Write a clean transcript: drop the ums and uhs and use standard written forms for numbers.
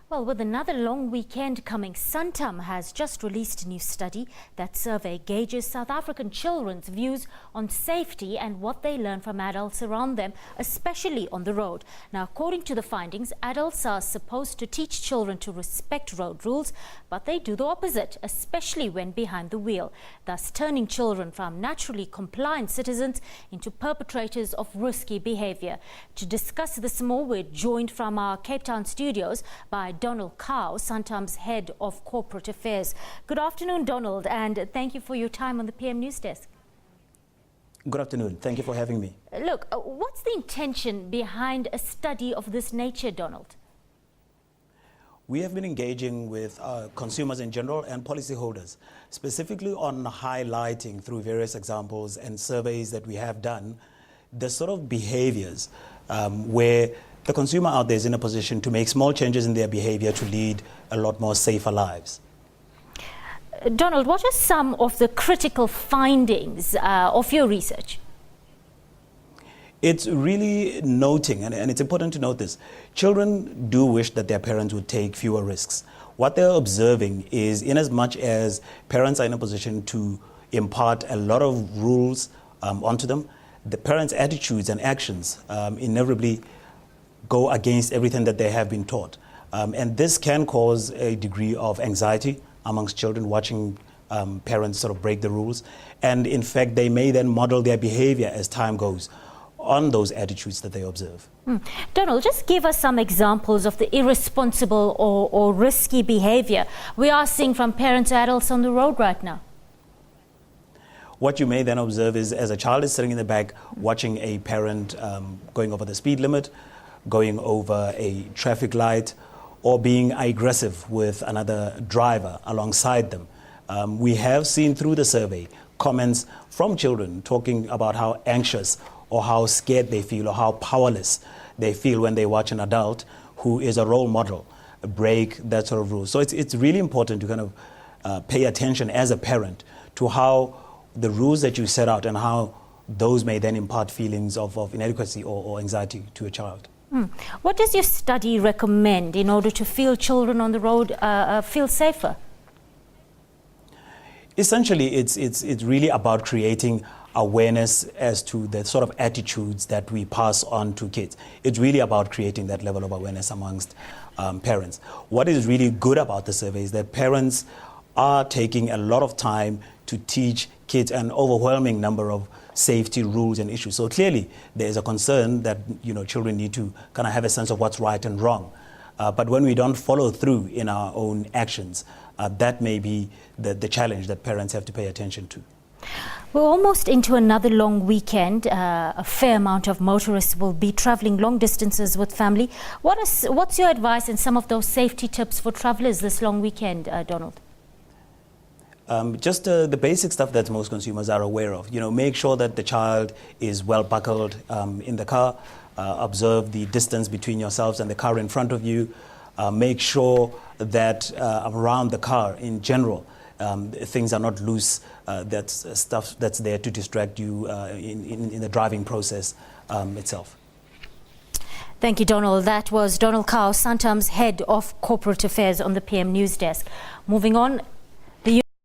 Well, with another long weekend coming, Santam has just released a new study. That survey gauges South African children's views on safety and what they learn from adults around them, especially on the road. Now, according to the findings, adults are supposed to teach children to respect road rules, but they do the opposite, especially when behind the wheel, thus turning children from naturally compliant citizens into perpetrators of risky behavior. To discuss this more, we're joined from our Cape Town studios by Donald Cow, Santam's head of corporate affairs. Good afternoon, Donald, and thank you for your time on the PM News Desk. Good afternoon. Thank you for having me. Look, what's the intention behind a study of this nature, Donald? We have been engaging with consumers in general and policyholders, specifically on highlighting through various examples and surveys that we have done, the sort of behaviors where the consumer out there is in a position to make small changes in their behavior to lead a lot more safer lives. Donald, what are some of the critical findings of your research? It's really noting, and it's important to note this, children do wish that their parents would take fewer risks. What they're observing is, in as much as parents are in a position to impart a lot of rules onto them, the parents' attitudes and actions inevitably go against everything that they have been taught. And this can cause a degree of anxiety amongst children watching parents sort of break the rules. And in fact, they may then model their behavior as time goes on those attitudes that they observe. Donald, just give us some examples of the irresponsible or risky behavior we are seeing from parents and adults on the road right now. What you may then observe is, as a child is sitting in the back watching a parent going over the speed limit, going over a traffic light, or being aggressive with another driver alongside them. We have seen through the survey comments from children talking about how anxious or how scared they feel or how powerless they feel when they watch an adult who is a role model break that sort of rule. So it's really important to kind of pay attention as a parent to how the rules that you set out and how those may then impart feelings of inadequacy or anxiety to a child. What does your study recommend in order to feel children on the road feel safer? Essentially, it's really about creating awareness as to the sort of attitudes that we pass on to kids. It's really about creating that level of awareness amongst parents. What is really good about the survey is that parents are taking a lot of time to teach kids an overwhelming number of safety rules and issues. So clearly there is a concern that children need to kind of have a sense of what's right and wrong. But when we don't follow through in our own actions, that may be the challenge that parents have to pay attention to. We're almost into another long weekend. A fair amount of motorists will be travelling long distances with family. What's your advice and some of those safety tips for travellers this long weekend, Donald? Just the basic stuff that most consumers are aware of. Make sure that the child is well buckled in the car. Observe the distance between yourselves and the car in front of you. Make sure that around the car in general, things are not loose. That's stuff that's there to distract you in the driving process itself. Thank you, Donald. That was Donald Cow, Santam's head of corporate affairs on the PM News Desk. Moving on.